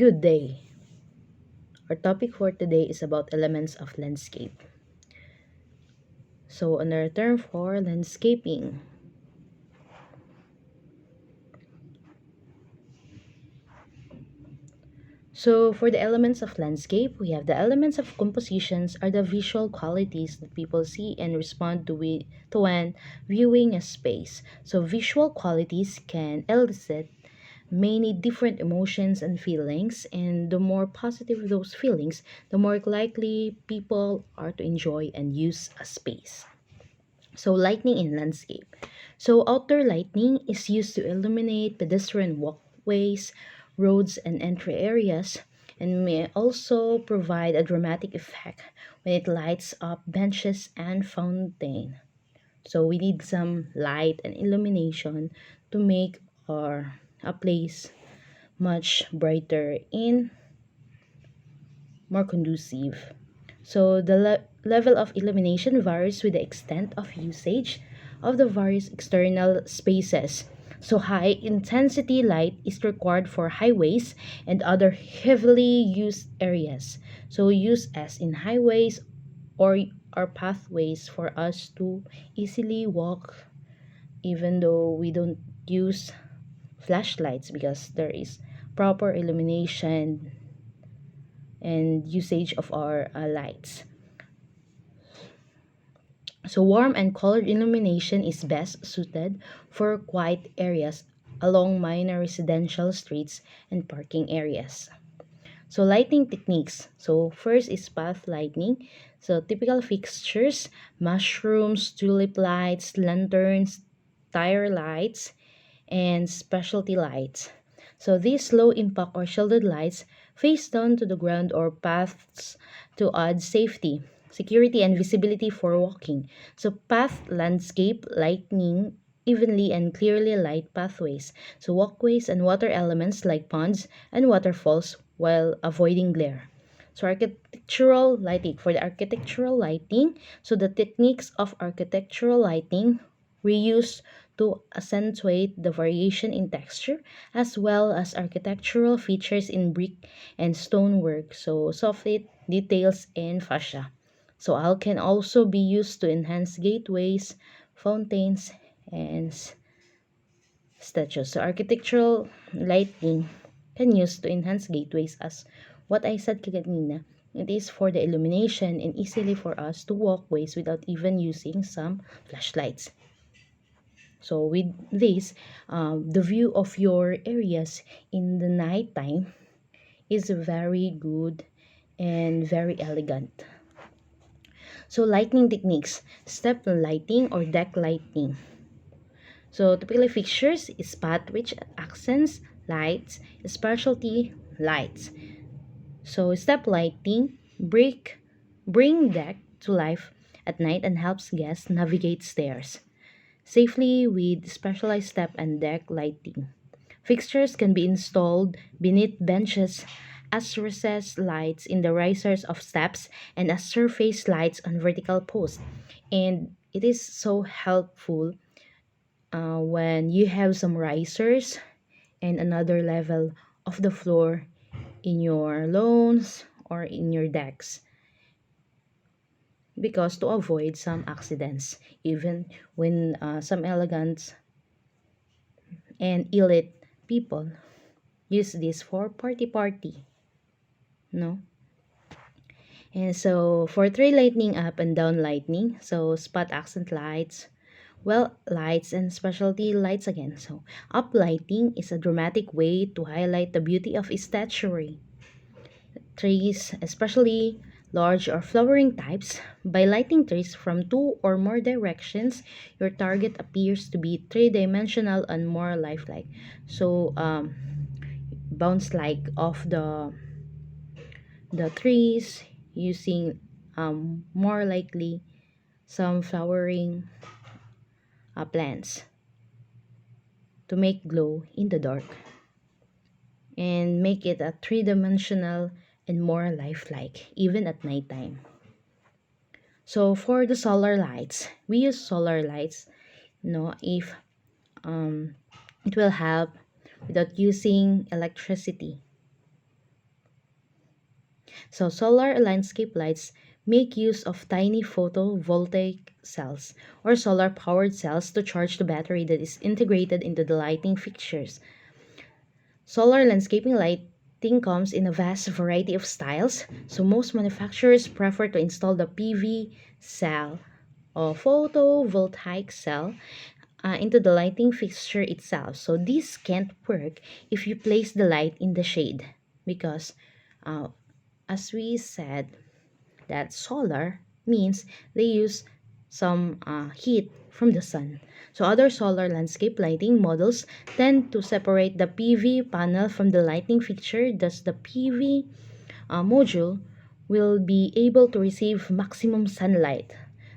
Good day. Our topic for today is about elements of landscape. So, another term for landscaping. So, for the elements of landscape, we have the elements of compositions are the visual qualities that people see and respond to when viewing a space. So, visual qualities can elicit many different emotions and feelings, and the more positive those feelings, the more likely people are to enjoy and use a space. So, lighting in landscape. So, outdoor lighting is used to illuminate pedestrian walkways, roads, and entry areas, and may also provide a dramatic effect when it lights up benches and fountain. So, we need some light and illumination to make our a place much brighter and more conducive. So the level of illumination varies with the extent of usage of the various external spaces. So high intensity light is required for highways and other heavily used areas. So use as in highways or our pathways for us to easily walk even though we don't use flashlights because there is proper illumination and usage of our lights. So warm and colored illumination is best suited for quiet areas along minor residential streets and parking areas. So lighting techniques. So first is path lighting. So typical fixtures, mushrooms, tulip lights, lanterns, tire lights, and specialty lights. So these low impact or shielded lights face down to the ground or paths to add safety, security, and visibility for walking. So path landscape lighting evenly and clearly light pathways, so walkways and water elements like ponds and waterfalls while avoiding glare. So architectural lighting. For the architectural lighting, so the techniques of architectural lighting reuse to accentuate the variation in texture as well as architectural features in brick and stonework, so soft details and fascia. So owl can also be used to enhance gateways, fountains, and statues. So architectural lighting can use to enhance gateways as what I said kanina. It is for the illumination and easily for us to walk ways without even using some flashlights. So with this, the view of your areas in the night time is very good and very elegant. So lighting techniques, step lighting or deck lighting. So typically fixtures is spot rich accents, lights, specialty lights. So step lighting bring deck to life at night and helps guests navigate stairs safely with specialized step and deck lighting. Fixtures can be installed beneath benches as recessed lights in the risers of steps and as surface lights on vertical posts. And it is so helpful when you have some risers and another level of the floor in your lawns or in your decks because to avoid some accidents even when some elegant and elite people use this for party no. And so for tree lighting, up and down lighting, so spot accent lights, well lights, and specialty lights again. So up lighting is a dramatic way to highlight the beauty of a statuary trees, especially large or flowering types. By lighting trees from two or more directions, your target appears to be three-dimensional and more lifelike. So bounce like of the trees using more likely some flowering plants to make glow in the dark and make it a three-dimensional and more lifelike even at nighttime. So for the solar lights, we use solar lights, if um, it will help without using electricity. So solar landscape lights make use of tiny photovoltaic cells or solar powered cells to charge the battery that is integrated into the lighting fixtures. Solar landscaping lighting comes in a vast variety of styles, so most manufacturers prefer to install the PV cell or photovoltaic cell into the lighting fixture itself. So this can't work if you place the light in the shade because uh, as we said that solar means they use some heat from the sun. So other solar landscape lighting models tend to separate the PV panel from the lighting fixture, thus the PV module will be able to receive maximum sunlight.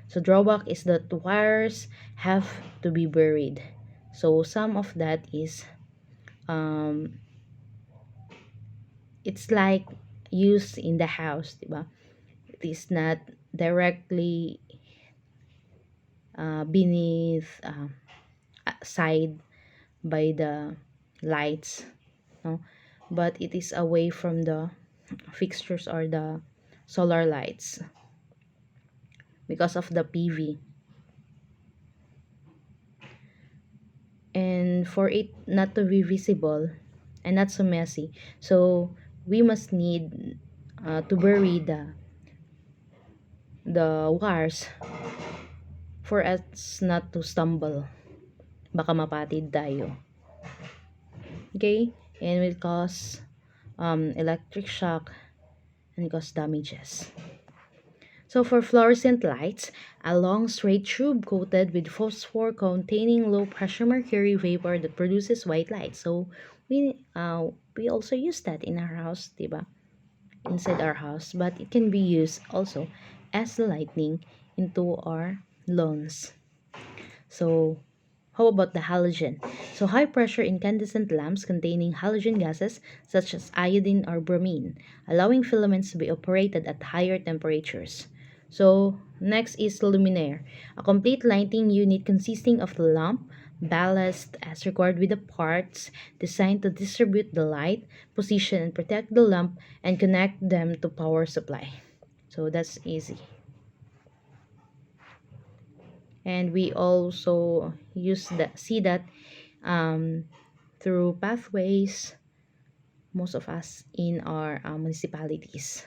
So drawback is that the wires have to be buried. So some of that is um, it's like used in the house, diba? It is not directly beneath side by the lights, no, but it is away from the fixtures or the solar lights because of the PV. And for it not to be visible and not so messy, so we must need to bury the wires for us not to stumble, baka mapatid tayo, okay, and will cause electric shock and cause damages. So for fluorescent lights, a long straight tube coated with phosphor containing low pressure mercury vapor that produces white light. So we also use that in our house, diba? Inside our house, but it can be used also as the lighting into our lawns. So how about the halogen? So high pressure incandescent lamps containing halogen gases such as iodine or bromine, allowing filaments to be operated at higher temperatures. So next is luminaire, a complete lighting unit consisting of the lamp, ballast as required with the parts designed to distribute the light, position and protect the lamp and connect them to power supply. So that's easy. And we also use that see that um, through pathways, most of us in our municipalities.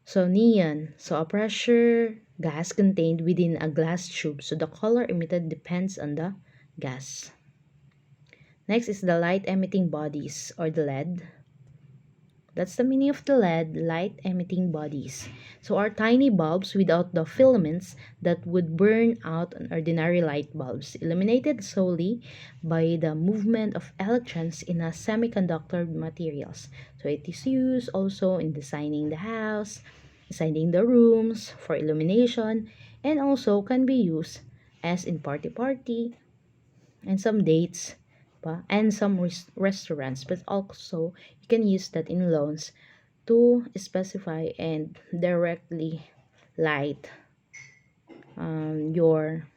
So neon, so a pressure gas contained within a glass tube, so the color emitted depends on the gas. Next is the light emitting bodies or the LED. That's the meaning of the LED, light emitting bodies. So are tiny bulbs without the filaments that would burn out on ordinary light bulbs, illuminated solely by the movement of electrons in a semiconductor materials. So it is used also in designing the house, designing the rooms for illumination, and also can be used as in party and some dates and some restaurants, but also you can use that in loans to specify and directly light your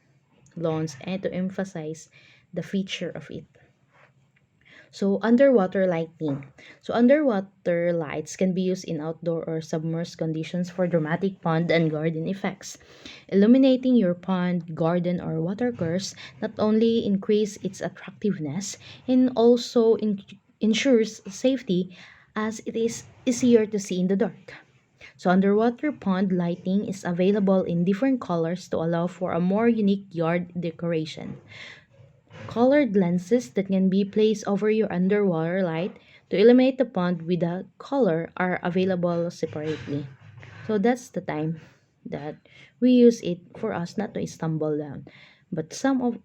lawns and to emphasize the feature of it. So underwater lighting. So underwater lights can be used in outdoor or submerged conditions for dramatic pond and garden effects. Illuminating your pond, garden, or water course not only increase its attractiveness and also ensures safety as it is easier to see in the dark. So underwater pond lighting is available in different colors to allow for a more unique yard decoration. Colored lenses that can be placed over your underwater light to illuminate the pond with a color are available separately. So that's the time that we use it for us not to stumble down. But some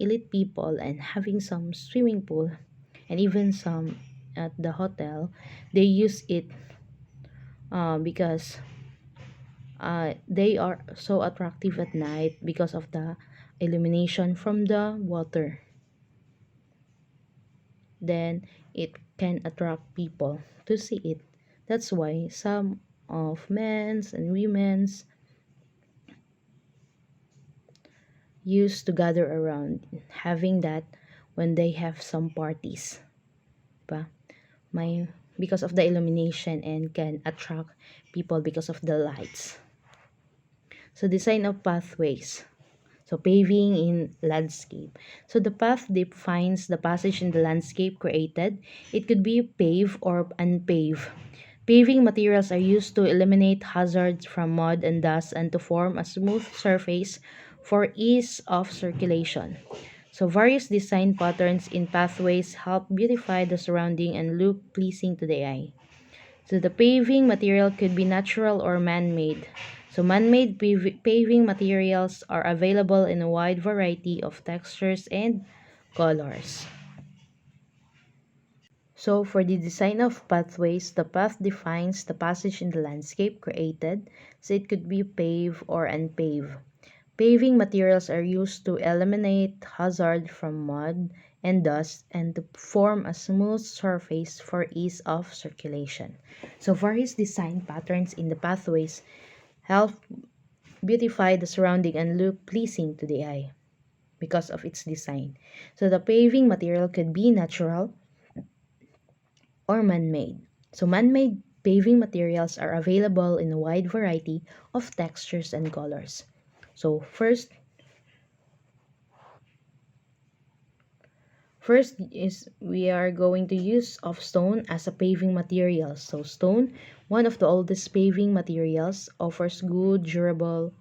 elite people and having some swimming pool and even some at the hotel, they use it because they are so attractive at night because of the illumination from the water. Then it can attract people to see it. That's why some of men's and women's used to gather around having that when they have some parties. Diba? My because of the illumination and can attract people because of the lights. So design of pathways. So paving in landscape. So the path defines the passage in the landscape created. It could be paved or unpaved. Paving materials are used to eliminate hazards from mud and dust and to form a smooth surface for ease of circulation. So various design patterns in pathways help beautify the surrounding and look pleasing to the eye. So the paving material could be natural or man-made. So man-made paving materials are available in a wide variety of textures and colors. So for the design of pathways, the path defines the passage in the landscape created, so it could be paved or unpaved. Paving materials are used to eliminate hazard from mud and dust and to form a smooth surface for ease of circulation. So various design patterns in the pathways help beautify the surrounding and look pleasing to the eye because of its design. So the paving material could be natural or man-made. So man-made paving materials are available in a wide variety of textures and colors. So first is we are going to use of stone as a paving material. So stone, one of the oldest paving materials, offers good, durable.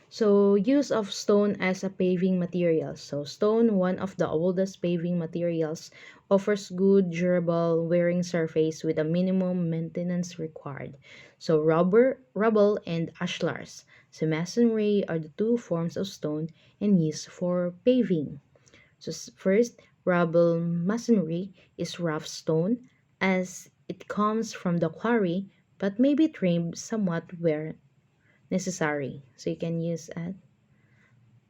So use of stone as a paving material. So stone, one of the oldest paving materials, offers good, durable, wearing surface with a minimum maintenance required. So rubble, and ashlars. So masonry are the two forms of stone and used for paving. So first, rubble masonry is rough stone as it comes from the quarry but may be trimmed somewhat where necessary. So you can use it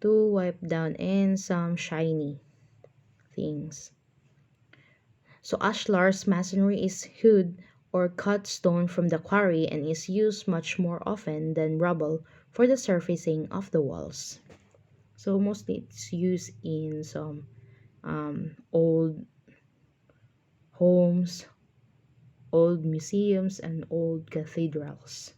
to wipe down in some shiny things. So ashlars masonry is hewed or cut stone from the quarry and is used much more often than rubble for the surfacing of the walls. So mostly it's used in some old homes, old museums, and old cathedrals.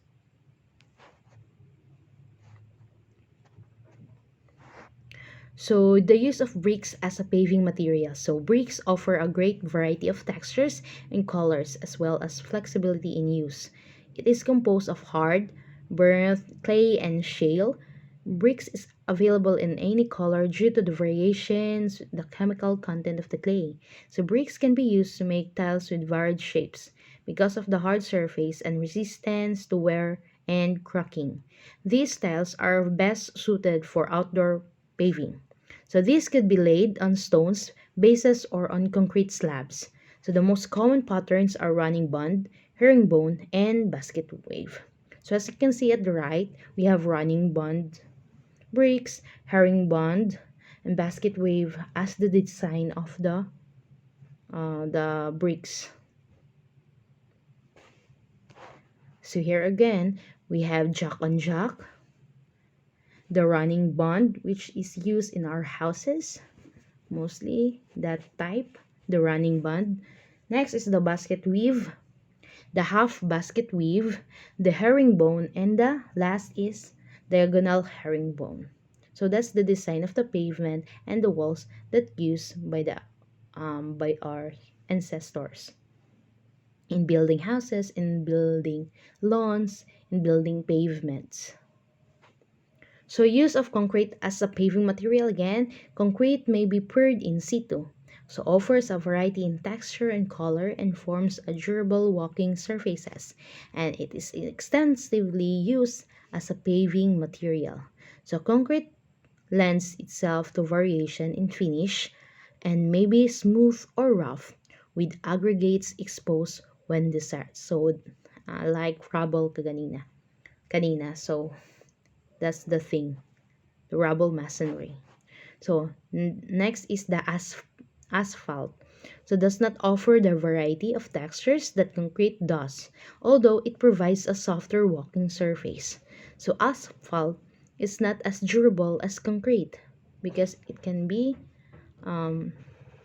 So the use of bricks as a paving material. So bricks offer a great variety of textures and colors as well as flexibility in use. It is composed of hard, burnt clay and shale. Bricks is available in any color due to the variations, the chemical content of the clay. So bricks can be used to make tiles with varied shapes because of the hard surface and resistance to wear and cracking. These tiles are best suited for outdoor paving. So these could be laid on stones, bases, or on concrete slabs. So the most common patterns are running bond, herringbone, and basket wave. So as you can see at the right, we have running bond bricks, herringbone, and basket wave as the design of the bricks. So here again, we have jack on jack, the running bond, which is used in our houses, mostly that type, the running bond. Next is the basket weave, the half basket weave, the herringbone, and the last is diagonal herringbone. So that's the design of the pavement and the walls that used by our ancestors in building houses, in building lawns, in building pavements. So use of concrete as a paving material again, concrete may be poured in situ. So offers a variety in texture and color and forms a durable walking surfaces, and it is extensively used as a paving material. So concrete lends itself to variation in finish and may be smooth or rough with aggregates exposed when desired. So like rubble kanina. So that's the thing, the rubble masonry. So next is the asphalt. So does not offer the variety of textures that concrete does, although it provides a softer walking surface. So asphalt is not as durable as concrete because it can be um,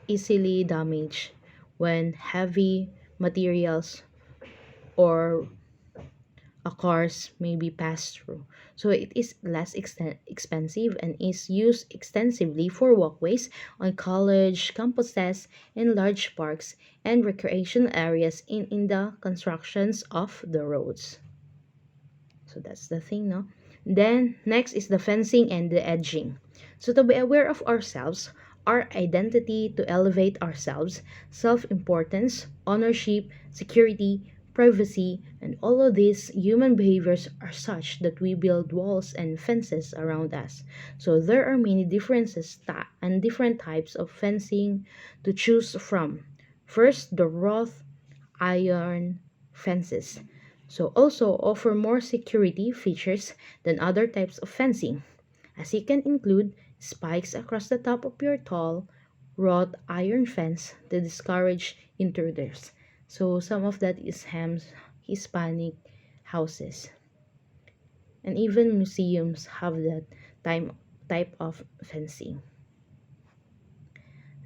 easily damaged when heavy materials or a cars may be passed through. So it is less expensive and is used extensively for walkways on college campuses and large parks and recreation areas in the constructions of the roads. So that's the thing, no? Then next is the fencing and the edging. So to be aware of ourselves, our identity, to elevate ourselves, self-importance, ownership, security, privacy, and all of these human behaviors are such that we build walls and fences around us. So there are many differences and different types of fencing to choose from. First, the wrought iron fences. So also offer more security features than other types of fencing, as it can include spikes across the top of your tall wrought iron fence to discourage intruders. So some of that is Hispanic houses. And even museums have that type of fencing.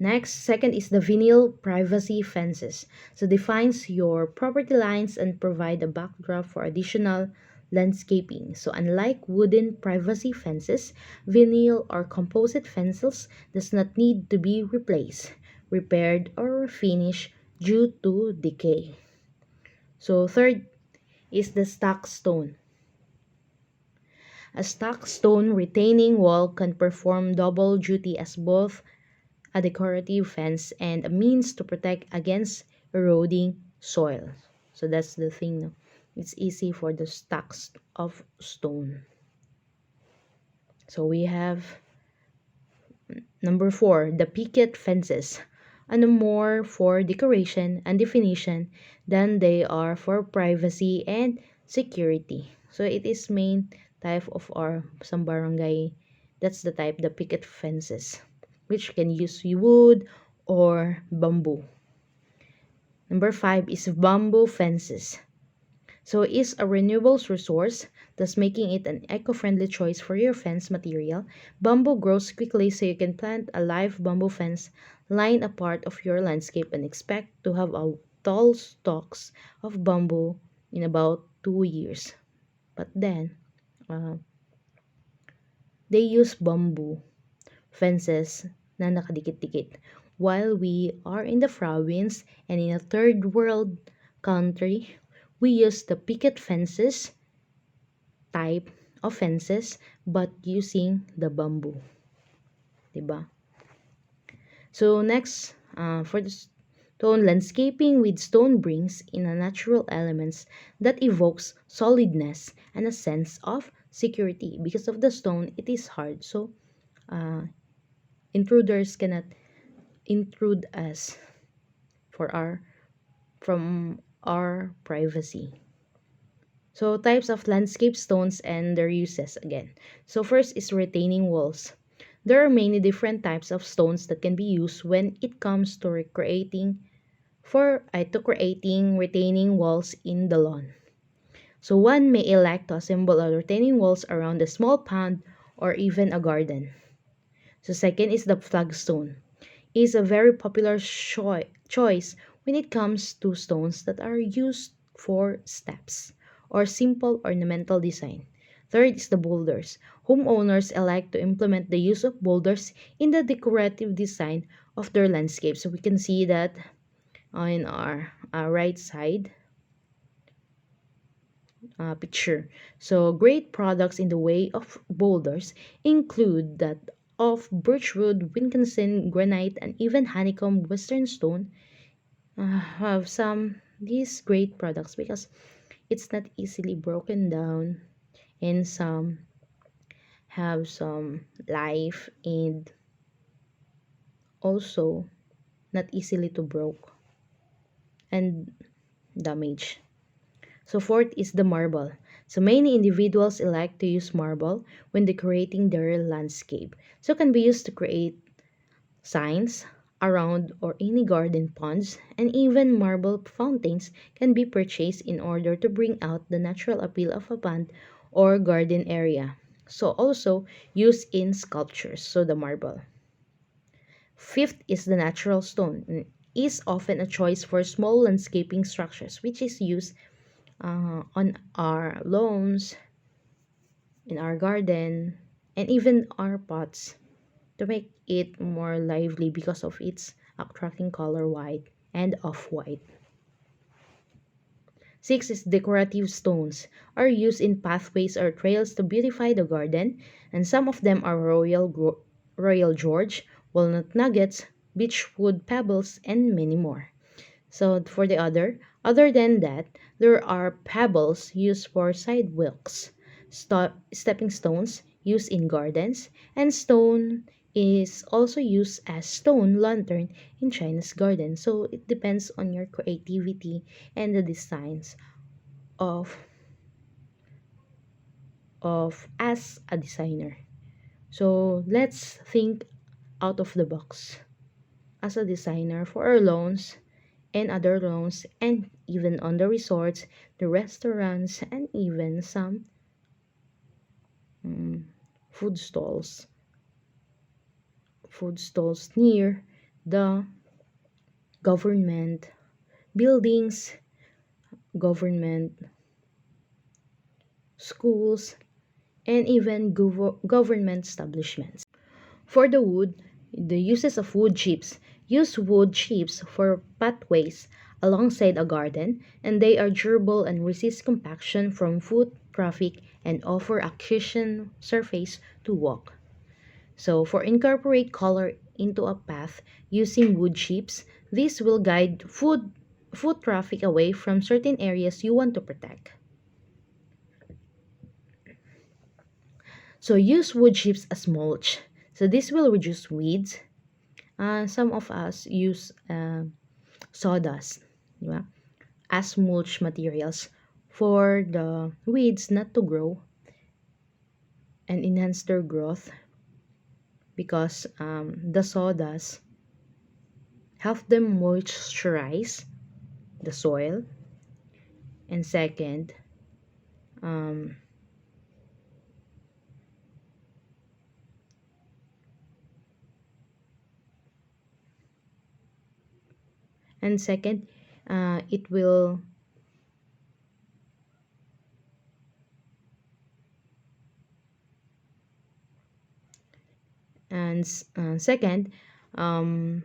Next, second is the vinyl privacy fences. So defines your property lines and provide a backdrop for additional landscaping. So unlike wooden privacy fences, vinyl or composite fences does not need to be replaced, repaired or refinished due to decay. So third is the stack stone. A stack stone retaining wall can perform double duty as both a decorative fence and a means to protect against eroding soil. So that's the thing. No? It's easy for the stacks of stone. So we have number 4, the picket fences. And more for decoration and definition than they are for privacy and security. So it is main type of our some barangay. That's the type, the picket fences, which can use wood or bamboo. Number 5 is bamboo fences. So it is a renewable resource, thus making it an eco-friendly choice for your fence material. Bamboo grows quickly, so you can plant a live bamboo fence line a part of your landscape and expect to have a tall stalks of bamboo in about 2 years. But then, uh, they use bamboo fences na nakadikit-dikit. While we are in the province and in a third world country, we use the picket fences type of fences but using the bamboo. Diba? So next, for the stone landscaping with stone brings in a natural elements that evokes solidness and a sense of security. Because of the stone, it is hard. So uh, intruders cannot intrude us for our from our privacy. So types of landscape stones and their uses again. So first is retaining walls. There are many different types of stones that can be used when it comes to creating retaining walls in the lawn. So one may elect to assemble a retaining walls around a small pond or even a garden. So second is the flagstone. Is a very popular choice when it comes to stones that are used for steps or simple ornamental design. Third is the boulders. Homeowners elect to implement the use of boulders in the decorative design of their landscape. So we can see that on our right side picture. So great products in the way of boulders include that of birchwood, Wincanson, granite, and even honeycomb western stone have some these great products because it's not easily broken down, and some have some life and also not easily to broke and damage. So fourth is the marble. So many individuals elect to use marble when decorating their landscape. So it can be used to create signs around or any garden ponds, and even marble fountains can be purchased in order to bring out the natural appeal of a pond or garden area. So also used in sculptures, so the marble. Fifth is the natural stone. Is often a choice for small landscaping structures, which is used on our lawns, in our garden, and even our pots to make it more lively because of its attracting color white and off-white. Six is decorative stones are used in pathways or trails to beautify the garden, and some of them are Royal George, walnut nuggets, beechwood pebbles, and many more. So for the other than that, there are pebbles used for sidewalks, stepping stones used in gardens, and stone is also used as stone lantern in China's garden. So it depends on your creativity and the designs of as a designer. So let's think out of the box as a designer for our loans and other loans, and even on the resorts, the restaurants, and even some mm, food stalls, near the government buildings, government schools, and even government establishments. For the wood, the uses of wood chips. Use wood chips for pathways alongside a garden, and they are durable and resist compaction from foot traffic and offer a cushion surface to walk. So for incorporate color into a path using wood chips, this will guide foot traffic away from certain areas you want to protect. So use wood chips as mulch. So this will reduce weeds. Some of us use sawdust, di ba, as mulch materials for the weeds not to grow and enhance their growth, because the sawdust help them moisturize the soil. And second, um, and second, it will second, um,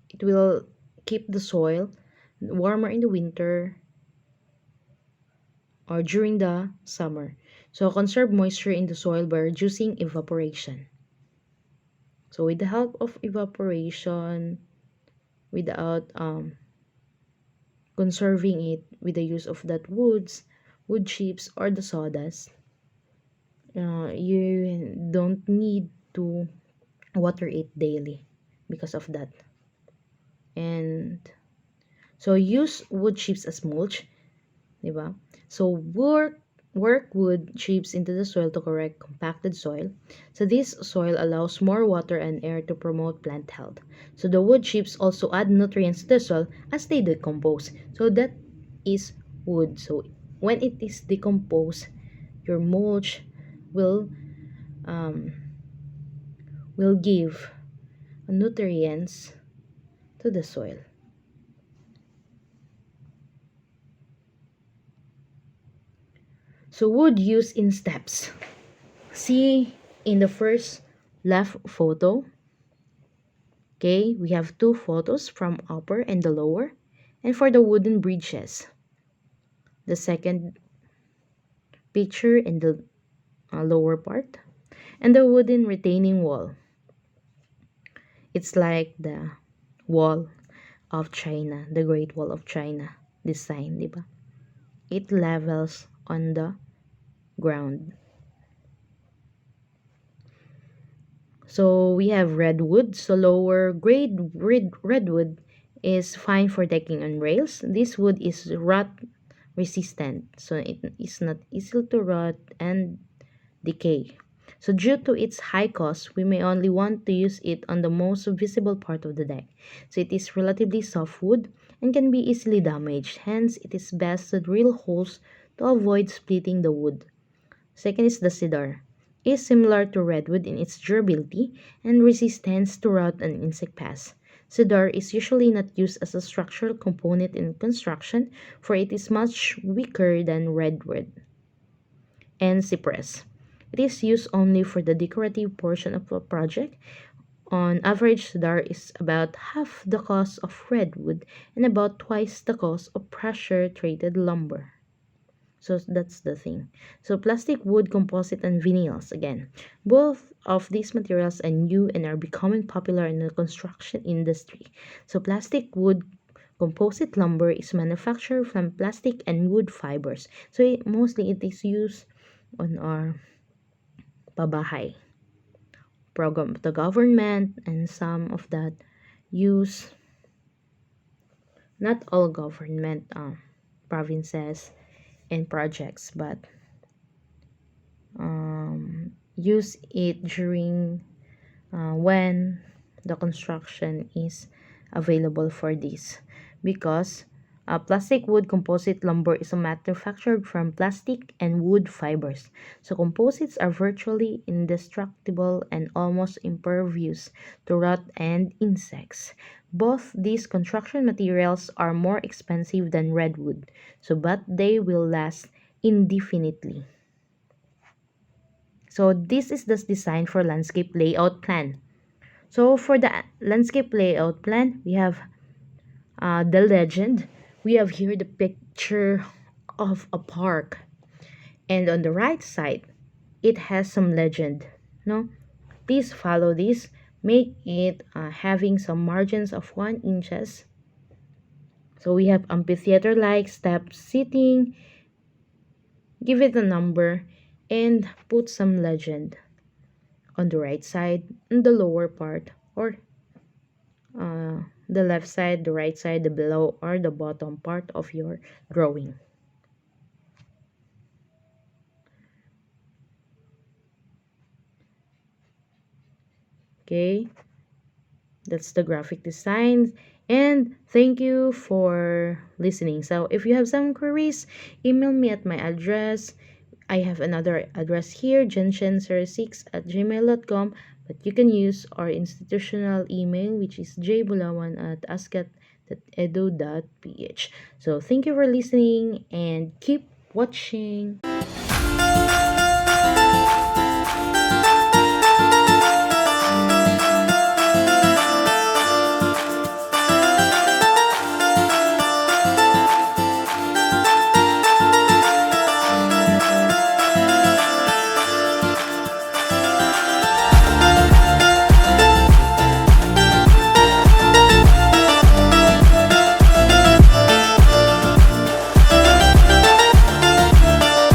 it will keep the soil warmer in the winter or during the summer. So conserve moisture in the soil by reducing evaporation. So with the help of evaporation, without conserving it with the use of that wood chips or the sawdust, you don't need to water it daily because of that. And so use wood chips as mulch, di ba? So work wood chips into the soil to correct compacted soil. So this soil allows more water and air to promote plant health. So the wood chips also add nutrients to the soil as they decompose. So that is wood. So when it is decomposed, your mulch will um, give nutrients to the soil. So wood used in steps. See in the first left photo, okay, we have two photos from upper and the lower. And for the wooden bridges, the second picture in the lower part, and the wooden retaining wall. It's like the wall of China, the Great Wall of China design, di ba? It levels on the ground. So we have redwood. So lower grade redwood is fine for decking on rails. This wood is rot resistant, so it is not easy to rot and decay. So due to its high cost, we may only want to use it on the most visible part of the deck. So it is relatively soft wood and can be easily damaged. Hence, it is best to drill holes to avoid splitting the wood. Second is the cedar. is similar to redwood in its durability and resistance to rot and insect pests. Cedar is usually not used as a structural component in construction, for it is much weaker than redwood and cypress. It is used only for the decorative portion of a project. On average, cedar is about half the cost of redwood and about twice the cost of pressure-treated lumber. So that's the thing. So plastic, wood, composite, and vinyls again. Both of these materials are new and are becoming popular in the construction industry. So plastic, wood, composite lumber is manufactured from plastic and wood fibers. So mostly it is used on our pabahay program. The government and some of that use, not all government provinces and projects, but use it during when the construction is available for this, because plastic, wood, composite lumber is manufactured from plastic and wood fibers. So composites are virtually indestructible and almost impervious to rot and insects. Both these construction materials are more expensive than redwood, so but they will last indefinitely. So this is the design for landscape layout plan. So for the landscape layout plan, we have the legend. We have here the picture of a park, and on the right side, it has some legend. No, please follow this. Make it having some margins of 1 inches. So we have amphitheater-like step seating. Give it a number and put some legend on the right side, in the lower part, or the left side, the right side, the below, or the bottom part of your drawing. Okay, that's the graphic design. And thank you for listening. So if you have some queries, email me at my address. I have another address here, genshen06 at gmail.com, but you can use our institutional email, which is jbulawan at ascat.edu.ph. So thank you for listening and keep watching.